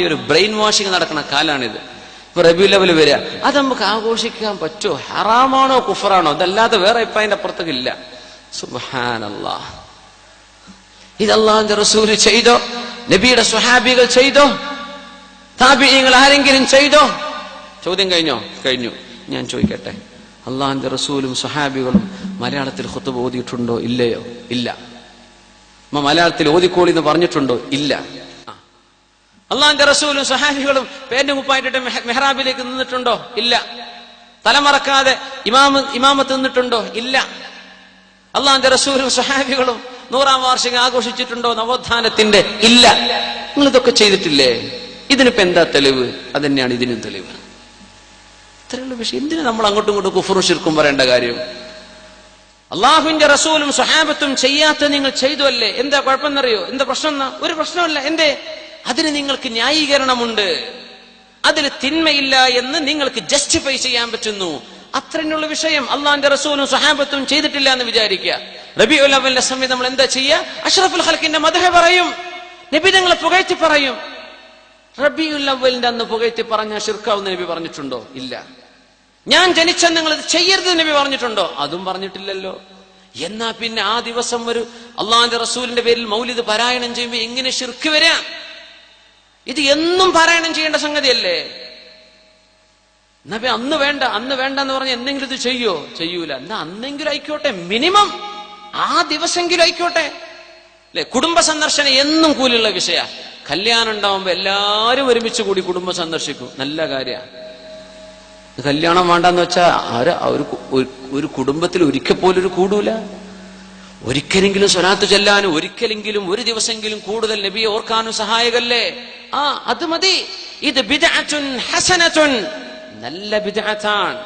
ഒരു brain washing നടക്കുന്ന കാലാണിത്. ഇപ്പൊ റബീഉൽ അവ്വൽ വരിക, അത് നമുക്ക് ആഘോഷിക്കാൻ പറ്റുമോ? ഹറാമാണോ കുഫറാണോ? അതല്ലാതെ വേറെ ഇപ്പൊ അതിന്റെ അപ്പുറത്തേക്കില്ല. സുബ്ഹാനല്ലാഹ്. ഇത് അല്ലാഹുവിന്റെ റസൂൽ ചെയ്തോ? നബിയുടെ സ്വഹാബികൾ ചെയ്തോ? താബിഈങ്ങൾ ആരെങ്കിലും ചെയ്തോ? ചോദ്യം കഴിഞ്ഞു. ഞാൻ ചോദിക്കട്ടെ, അല്ലാഹുവിന്റെ റസൂലും സ്വഹാബികളും മലയാളത്തിൽ ഖുത്ബ ഓതിയിട്ടുണ്ടോ? ഇല്ലയോ? ഇല്ല. മലയാളത്തിൽ ഓതിക്കോളി എന്ന് പറഞ്ഞിട്ടുണ്ടോ? ഇല്ല. അല്ലാഹുവിന്റെ റസൂലും സ്വഹാബികളും പേന്റ് കുപ്പായിട്ടിട്ട് മെഹ്റാബിലേക്ക് നിന്നിട്ടുണ്ടോ? ഇല്ല. തലമറക്കാതെ ഇമാമത്ത് നിന്നിട്ടുണ്ടോ? ഇല്ല. അല്ലാഹുവിന്റെ റസൂലും സ്വഹാബികളും 100-ാം വാർഷികം ആഘോഷിച്ചിട്ടുണ്ടോ നവോത്ഥാനത്തിന്റെ? ഇല്ല. നിങ്ങൾ ഇതൊക്കെ ചെയ്തിട്ടില്ലേ? ഇതിനിപ്പോ എന്താ തെളിവ്? അതന്നെയാണ് ഇതിനും തെളിവ്. ഇത്രയുള്ള വിഷയം എന്തിനാ നമ്മൾ അങ്ങോട്ടും ഇങ്ങോട്ടും കുഫറും ശിർക്കും പറയേണ്ട കാര്യം? അള്ളാഹുവിന്റെ റസൂലും സ്വഹാബത്തും ചെയ്യാത്ത നിങ്ങൾ ചെയ്തു അല്ലേ? എന്താ കുഴപ്പമെന്നറിയോ? എന്താ പ്രശ്നം? ഒരു പ്രശ്നമല്ല. എന്തേ? അതിന് നിങ്ങൾക്ക് ന്യായീകരണമുണ്ട്. അതിൽ തിന്മയില്ല എന്ന് നിങ്ങൾക്ക് ജസ്റ്റിഫൈ ചെയ്യാൻ പറ്റുന്നു. അത്രയുള്ള വിഷയം. അള്ളാഹിന്റെ റസൂലും സ്വഹാബത്തും ചെയ്തിട്ടില്ല എന്ന് വിചാരിക്കുക. റബീഉൽ അവ്വലിന്റെ സമയത്ത് നമ്മൾ എന്താ ചെയ്യുക? അഷ്റഫുൽ ഖൽഖിന്റെ മദ്ഹ് പറയും, നബി തങ്ങളെ പുകഴ്ത്തി പറയും. റബീഉൽ അവ്വലിന്റെ അന്ന് പുകഴ്ത്തി പറഞ്ഞ ശിർക്കാവുന്ന നബി പറഞ്ഞിട്ടുണ്ടോ? ഇല്ല. ഞാൻ ജനിച്ച നിങ്ങൾ ഇത് ചെയ്യരുത് നബി പറഞ്ഞിട്ടുണ്ടോ? അതും പറഞ്ഞിട്ടില്ലല്ലോ. എന്നാ പിന്നെ ആ ദിവസം ഒരു അള്ളാഹിന്റെ റസൂലിന്റെ പേരിൽ മൗലിദ് പാരായണം ചെയ്യുമ്പോൾ എങ്ങനെ ശിർക്ക് വരാം? ഇത് എന്നും പാരായണം ചെയ്യേണ്ട സംഗതിയല്ലേ? നബി അന്ന് വേണ്ട എന്ന് പറഞ്ഞ എന്തെങ്കിലും ഇത് ചെയ്യൂല. എന്നാ അന്നെങ്കിലും ആയിക്കോട്ടെ, മിനിമം ആ ദിവസമെങ്കിലും ആയിക്കോട്ടെ അല്ലെ? കുടുംബ സന്ദർശനം എന്നും കൂലിയുള്ള വിഷയ. കല്യാണം ഉണ്ടാവുമ്പോ എല്ലാരും ഒരുമിച്ച് കൂടി കുടുംബം സന്ദർശിക്കും, നല്ല കാര്യമാണ്. കല്യാണം വേണ്ടെന്ന് വെച്ചാ ഒരു കുടുംബത്തിൽ ഒരിക്കൽ പോലും ഒരു കൂടൂല. ഒരിക്കലെങ്കിലും സ്വലാത്ത് ചെല്ലാനും ഒരിക്കലെങ്കിലും ഒരു ദിവസമെങ്കിലും കൂടുതൽ നബിയെ ഓർക്കാനും സഹായകല്ലേ? അത് മതി. ഇത് ബിദ്അത്തുൻ ഹസനത്തുൻ, നല്ല ബിദ്അത്താണ്.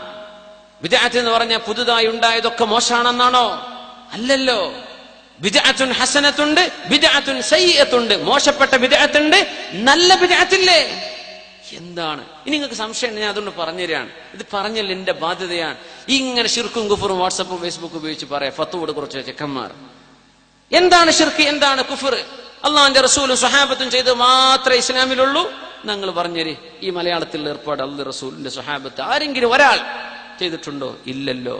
ബിദ്അത്ത് എന്ന് പറഞ്ഞാൽ പുതുതായി ഉണ്ടായതൊക്കെ മോശമാണെന്നാണോ? അല്ലല്ലോ. ബിദ്അത്തുൻ ഹസനത്തുണ്ട്, ബിദ്അത്തുൻ സയ്യിഅത്തുണ്ട്. മോശപ്പെട്ട ബിദ്അത്തുണ്ട്, നല്ല ബിദ്അത്തില്ലേ? എന്താണ് ഇനി നിങ്ങൾക്ക് സംശയം? ഞാൻ അതുകൊണ്ട് പറഞ്ഞുതരാണ്. ഇത് പറഞ്ഞാൽ എന്റെ ബാധ്യതയാണ്. ഇങ്ങനെ ശിർക്കും കുഫറും വാട്സപ്പും ഫേസ്ബുക്കും ഉപയോഗിച്ച് പറയാം ഫത്വയോട് കുറച്ച് ചെക്കന്മാർ. എന്താണ് ശിർക്ക്, എന്താണ് കുഫർ? അള്ളാഹിന്റെ റസൂലും സ്വഹാബത്തും ചെയ്ത് മാത്രമേ ഇസ്ലാമിലുള്ളൂ. ഞങ്ങൾ പറഞ്ഞേരി, ഈ മലയാളത്തിൽ ഏർപ്പാട് അള്ളാഹുവിന്റെ റസൂലിന്റെ സ്വഹാബത്ത് ആരെങ്കിലും ഒരാൾ ചെയ്തിട്ടുണ്ടോ? ഇല്ലല്ലോ.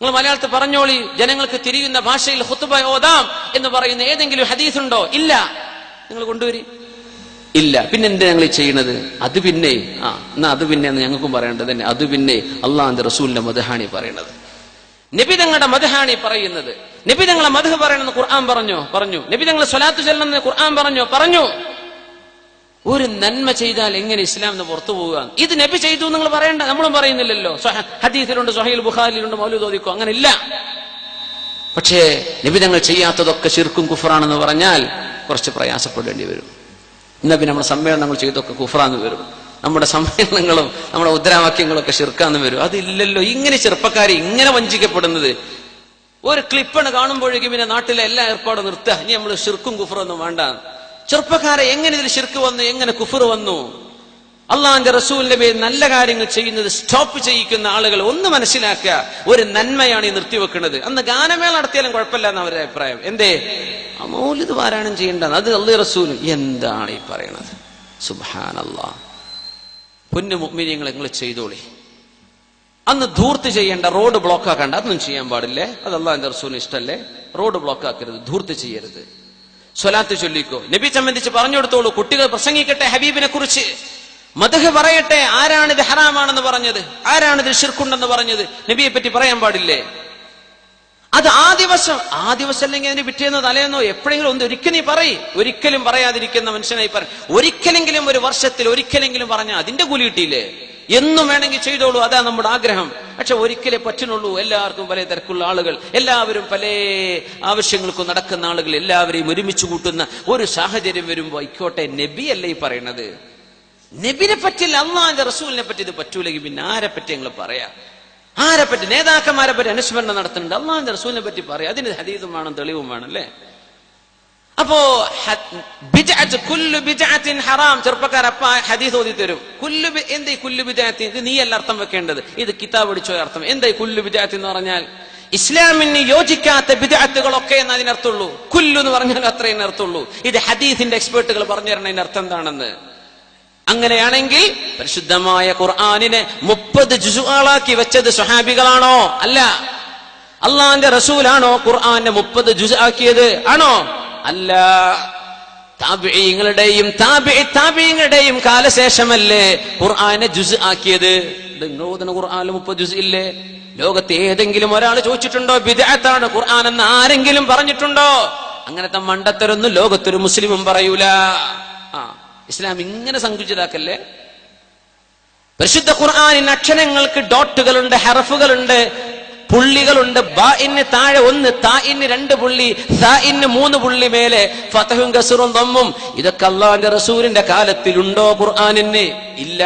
നിങ്ങൾ മലയാളത്തിൽ പറഞ്ഞോളി, ജനങ്ങൾക്ക് തിരിയുന്ന ഭാഷയിൽ ഖുത്ബ ഓതാം എന്ന് പറയുന്ന ഏതെങ്കിലും ഹദീസ് ഉണ്ടോ? ഇല്ല. നിങ്ങൾ കൊണ്ടുവരി. ഇല്ല. പിന്നെ എന്താ ഞങ്ങൾ ചെയ്യണത്? അത് പിന്നെ എന്നാ അത് പിന്നെ ഞങ്ങൾക്കും പറയേണ്ടത് തന്നെ. അത് പിന്നെ അള്ളാഹിന്റെ റസൂലിന്റെ മദ്ഹാണി പറയണത്, നബി തങ്ങളുടെ മദ്ഹാണി പറയുന്നത്. നബി തങ്ങളെ മദ്ഹ് പറയണമെന്ന് ഖുർആൻ പറഞ്ഞു. നബി തങ്ങളെ സ്വലാത്ത് ചൊല്ലണമെന്ന് ഖുർആൻ പറഞ്ഞു. ഒരു നന്മ ചെയ്താൽ എങ്ങനെ ഇസ്ലാം എന്ന് പുറത്തു പോവുക? ഇത് നബി ചെയ്തു നിങ്ങൾ പറയണ്ട, നമ്മളും പറയുന്നില്ലല്ലോ. ഹദീസിലുണ്ട്, സ്വഹീഹുൽ ബുഖാരിയിലുണ്ട്, മൗലൂദ് ഓതിക്കോ, അങ്ങനെ ഇല്ല. പക്ഷേ നബി തങ്ങൾ ചെയ്യാത്തതൊക്കെ ശിർക്കും കുഫറാണെന്ന് പറഞ്ഞാൽ കുറച്ച് പ്രയാസപ്പെടേണ്ടി വരും. എന്നാ പിന്നെ നമ്മുടെ സമ്മേളനങ്ങൾ ചെയ്തൊക്കെ കുഫറാന്ന് വരും, നമ്മുടെ സമ്മേളനങ്ങളും നമ്മുടെ മുദ്രാവാക്യങ്ങളൊക്കെ ശിർക്കാന്ന് വരും. അതില്ലല്ലോ. ഇങ്ങനെ ചെറുപ്പക്കാരെ ഇങ്ങനെ വഞ്ചിക്കപ്പെടുന്നത് ഒരു ക്ലിപ്പാണ് കാണുമ്പോഴേക്കും പിന്നെ നാട്ടിലെ എല്ലാ ഏർപ്പാടും നിർത്തുക. ഇനി നമ്മൾ ശിർക്കും കുഫറൊന്നും വേണ്ട. ചെറുപ്പക്കാരെ എങ്ങനെ ഇതിൽ ശിർക്ക് വന്നു, എങ്ങനെ കുഫർ വന്നു? അള്ളാഹിന്റെ റസൂലിന്റെ പേരിൽ നല്ല കാര്യങ്ങൾ ചെയ്യുന്നത് സ്റ്റോപ്പ് ചെയ്യിക്കുന്ന ആളുകൾ ഒന്ന് മനസ്സിലാക്കുക. ഒരു നന്മയാണ് ഈ നിർത്തിവെക്കുന്നത്. അന്ന് ഗാനമേള നടത്തിയാലും കുഴപ്പമില്ല എന്ന് അവരുടെ അഭിപ്രായം. എന്തേ? മൗലിദ് പാരായണം ചെയ്യേണ്ടത് അത് അള്ളാഹു റസൂലും. എന്താണ് ഈ പറയണത്? സുബ്ഹാനല്ലാഹ്. പൊന്നു മുഅ്മിനീങ്ങളെ, നിങ്ങൾ ചെയ്തോളി. അന്ന് ധൂർത്ത് ചെയ്യേണ്ട, റോഡ് ബ്ലോക്ക് ആക്കണ്ട, അതൊന്നും ചെയ്യാൻ പാടില്ലേ? അത് അള്ളാഹിന്റെ റസൂലിന് ഇഷ്ടല്ലേ? റോഡ് ബ്ലോക്ക് ആക്കരുത്, ധൂർത്ത് ചെയ്യരുത്. സ്വലാത്ത് ചൊല്ലിക്കോ. നബി സംബന്ധിച്ച് പറഞ്ഞു കൊടുത്തോളൂ. കുട്ടികൾ പ്രസംഗിക്കട്ടെ ഹബീബിനെ കുറിച്ച്, മദ്ഹ് പറയട്ടെ. ആരാണിത് ഹറാമാണെന്ന് പറഞ്ഞത്? ആരാണിത് ശിർക്കുണ്ടെന്ന് പറഞ്ഞത്? നബിയെ പറ്റി പറയാൻ പാടില്ലേ? അത് ആ ദിവസം അല്ലെങ്കിൽ അതിന് പിറ്റേന്നോ തലേന്നോ എപ്പോഴെങ്കിലും ഒന്ന് ഒരിക്കൽ നീ പറയും. ഒരിക്കലും പറയാതിരിക്കുന്ന മനുഷ്യനായി പറയും. ഒരിക്കലെങ്കിലും, ഒരു വർഷത്തിൽ ഒരിക്കലെങ്കിലും പറഞ്ഞാൽ അതിന്റെ കൂലി കിട്ടിയില്ലേ? എന്നും വേണമെങ്കിൽ ചെയ്തോളൂ, അതാ നമ്മുടെ ആഗ്രഹം. പക്ഷെ ഒരിക്കലേ പറ്റുന്നുള്ളൂ. എല്ലാവർക്കും പല തിരക്കുള്ള ആളുകൾ, എല്ലാവരും പല ആവശ്യങ്ങൾക്കും നടക്കുന്ന ആളുകൾ, എല്ലാവരെയും ഒരുമിച്ച് കൂട്ടുന്ന ഒരു സാഹചര്യം വരുമ്പോ ആയിക്കോട്ടെ, നബിയല്ലേ ഈ പറയണത്? നബിനെ പറ്റില്ല, അള്ളാഹിന്റെ റസൂലിനെ പറ്റി ഇത് പറ്റൂലെങ്കിൽ പിന്നെ ആരെ പറ്റി ഞങ്ങൾ പറയാ? ആരെ പറ്റി? നേതാക്കന്മാരെ പറ്റി അനുസ്മരണം നടത്തുന്നുണ്ട്, അള്ളാഹിന്റെ റസൂലിനെ പറ്റി പറയാം. അതിന് ഹദീസും വേണം, തെളിവും വേണം അല്ലേ? അപ്പോ ഹറാം. ചെറുപ്പക്കാർ അപ്പ ഹദീസ് ഓതി തരും. എന്താ കുല്ലു ബിദ്അത്തിൻ? ഇത് നീയല്ല അർത്ഥം വെക്കേണ്ടത്, ഇത് കിതാബ് പഠിച്ചോ അർത്ഥം. എന്താ കുല്ലു ബിദ്അത്തിൻ എന്ന് പറഞ്ഞാൽ? ഇസ്ലാമിന് യോജിക്കാത്ത ബിദ്അത്തുകളൊക്കെ എന്ന് അതിനർത്ഥമുള്ളൂ. കുല്ലു എന്ന് പറഞ്ഞാൽ അത്രയും അർത്ഥമുള്ളൂ. ഇത് ഹദീസിന്റെ എക്സ്പേർട്ടുകൾ പറഞ്ഞു തരണം ഇതിന്റെ അർത്ഥം എന്താണെന്ന്. അങ്ങനെയാണെങ്കിൽ പരിശുദ്ധമായ ഖുർആനിനെ 30 ജുസുകളാക്കി വെച്ചത് സ്വഹാബികളാണോ? അല്ല. അള്ളാന്റെ റസൂലാണോ ഖുർആനെ 30 ജുസ് ആക്കിയത്? ആണോ? അല്ല. താബിഈങ്ങളുടെയും താബിഈങ്ങളുടെയും കാലശേഷമല്ലേ ഖുർആനെ ജുസ് ആക്കിയത്. നിങ്ങൾ ഖുർആനിൽ 30 ജുസ് ഇല്ലേ? ലോകത്ത് ഏതെങ്കിലും ഒരാൾ ചോദിച്ചിട്ടുണ്ടോ ബിദ്അത്താണ് ഖുർആൻ എന്ന് ആരെങ്കിലും പറഞ്ഞിട്ടുണ്ടോ? അങ്ങനത്തെ മണ്ടത്തരൊന്നും ലോകത്തൊരു മുസ്ലിമും പറയൂല. ഇസ്ലാം ഇങ്ങനെ സങ്കുചിതാക്കല്ലേ. പരിശുദ്ധ ഖുർആനിന് അക്ഷരങ്ങൾക്ക് ഡോട്ടുകളുണ്ട്, ഹർഫുകളുണ്ട്, പുള്ളികളുണ്ട്. ബാഇന് താഴെ 1, താഇന് 2 പുള്ളി, സാഇന് 3 പുള്ളി മേലെ, ഫതഹും കസ്റും ദമ്മും. ഇതൊക്കെ അല്ലാഹുവിന്റെ റസൂലിന്റെ കാലത്തിലുണ്ടോ ഖുർആനിന്? ഇല്ല.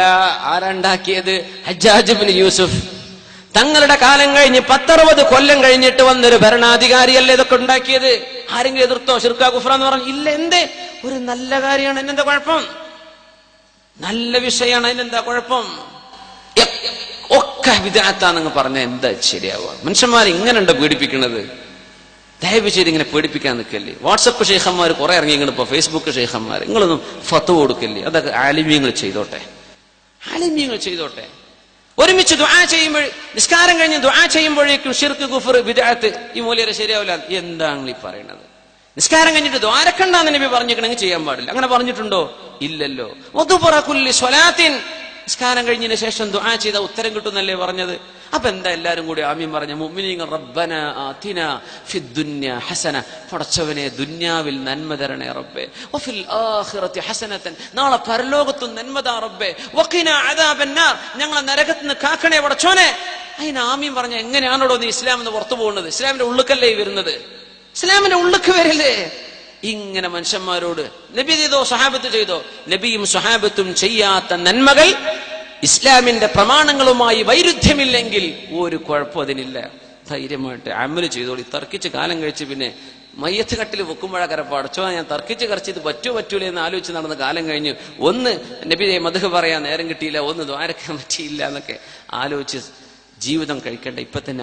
ആരാണ്ടാക്കിയത്? ഹജ്ജാജ് ഇബ്നു യൂസുഫ്. തങ്ങളുടെ കാലം കഴിഞ്ഞ് 10-60 കൊല്ലം കഴിഞ്ഞിട്ട് വന്നൊരു ഭരണാധികാരിയല്ലേ ഇതൊക്കെ ഉണ്ടാക്കിയത്. ആരെങ്കിലും എതിർത്തോ? ശിർക്കാ കുഫ്ര എന്ന് പറഞ്ഞു? ഇല്ല. എന്തേ? ഒരു നല്ല കാര്യമാണ്, അതിനെന്താ കുഴപ്പം? നല്ല വിഷയമാണ്, അതിനെന്താ കുഴപ്പം? ഒക്കെ വിദ്അത്താണെന്ന് പറഞ്ഞ എന്താ ശരിയാവുക? മനുഷ്യന്മാർ ഇങ്ങനെയുണ്ടോ പീഡിപ്പിക്കുന്നത്? ദയവ് ചെയ്ത് ഇങ്ങനെ പേടിപ്പിക്കാൻ നിൽക്കല്ലേ. വാട്സപ്പ് ഷെയ്ഖന്മാർ കുറെ ഇറങ്ങിയാണ് ഇപ്പൊ, ഫേസ്ബുക്ക് ഷെയ്ഖന്മാർ. നിങ്ങളൊന്നും ഫത്വ കൊടുക്കല്ലേ. അതൊക്കെ ആലിമീങ്ങൾ ചെയ്തോട്ടെ, ആലിമീങ്ങൾ ചെയ്തോട്ടെ. ഒരുമിച്ച് ദുആ ചെയ്യുമ്പോൾ, നിസ്കാരം കഴിഞ്ഞ് ദുആ ചെയ്യുമ്പോഴേക്കും ശിർക്ക് കുഫർ ബിദ്അത്ത്, ഈ മൂല്യരെ ശരിയാവില്ല. എന്താണ് ഈ പറയുന്നത്? നിസ്കാരം കഴിഞ്ഞിട്ട് ദ്വാരക്കണ്ടെന്ന് നബി പറഞ്ഞിട്ടുണ്ടെങ്കിൽ ചെയ്യാൻ പാടില്ല. അങ്ങനെ പറഞ്ഞിട്ടുണ്ടോ? ഇല്ലല്ലോ. വദുബറ കുല്ലി സ്വലാത്തിൻ, നിസ്കാരം കഴിഞ്ഞതിന് ശേഷം ദുആ ചെയ്ത ഉത്തരം കിട്ടുന്നല്ലേ പറഞ്ഞത്. അപ്പൊ എന്താ എല്ലാരും കൂടി ആമീൻ പറഞ്ഞ? മുഅ്മിനീങ്ങൾ റബ്ബന ആതിന ഫിദ്ദുനിയ ഹസന, പടച്ചവനെ ദുനിയാവിൽ നന്മ തരണേ റബ്ബേ, വഫിൽ ആഖിറതി ഹസനതൻ, നാളെ പരലോകത്തും നന്മ താ റബ്ബേ, വഖിന അദാബന്നാർ, ഞങ്ങളെ നരകത്തിൽ നിന്ന് കാക്കണേ പടച്ചോനെ. അതിന് ആമീൻ പറഞ്ഞ എങ്ങനെയാണോ നീ ഇസ്ലാം എന്ന് പുറത്തു പോകുന്നത്? ഇസ്ലാമിന്റെ ഉള്ളിക്കല്ലേ വരുന്നത്? ഇസ്ലാമിന്റെ ഉള്ളിക്ക് വരില്ലേ? ഇങ്ങനെ മനുഷ്യന്മാരോട് നബി ചെയ്തോ സ്വഹാബത്ത് ചെയ്തോ? നബിയും സ്വഹാബത്തും ചെയ്യാത്ത നന്മകൾ ഇസ്ലാമിന്റെ പ്രമാണങ്ങളുമായി വൈരുദ്ധ്യമില്ലെങ്കിൽ ഒരു കുഴപ്പം അതിനില്ല. ധൈര്യമായിട്ട് അമല് ചെയ്തോളി. തർക്കിച്ച് കാലം കഴിച്ച് പിന്നെ മയ്യത്ത് കട്ടിൽ വെക്കുമ്പോഴാക്കര പടച്ചോ ഞാൻ തർക്കിച്ച് കറച്ച് ഇത് പറ്റൂലേ എന്ന് ആലോചിച്ച് നടന്ന കാലം കഴിഞ്ഞ്, ഒന്ന് നബിയെ മദ്ഹ് പറയാൻ നേരം കിട്ടിയില്ല, ഒന്ന് ദ്വാരക്കാൻ പറ്റിയില്ല എന്നൊക്കെ ആലോചിച്ച് ജീവിതം കഴിക്കേണ്ട ഇപ്പൊ തന്നെ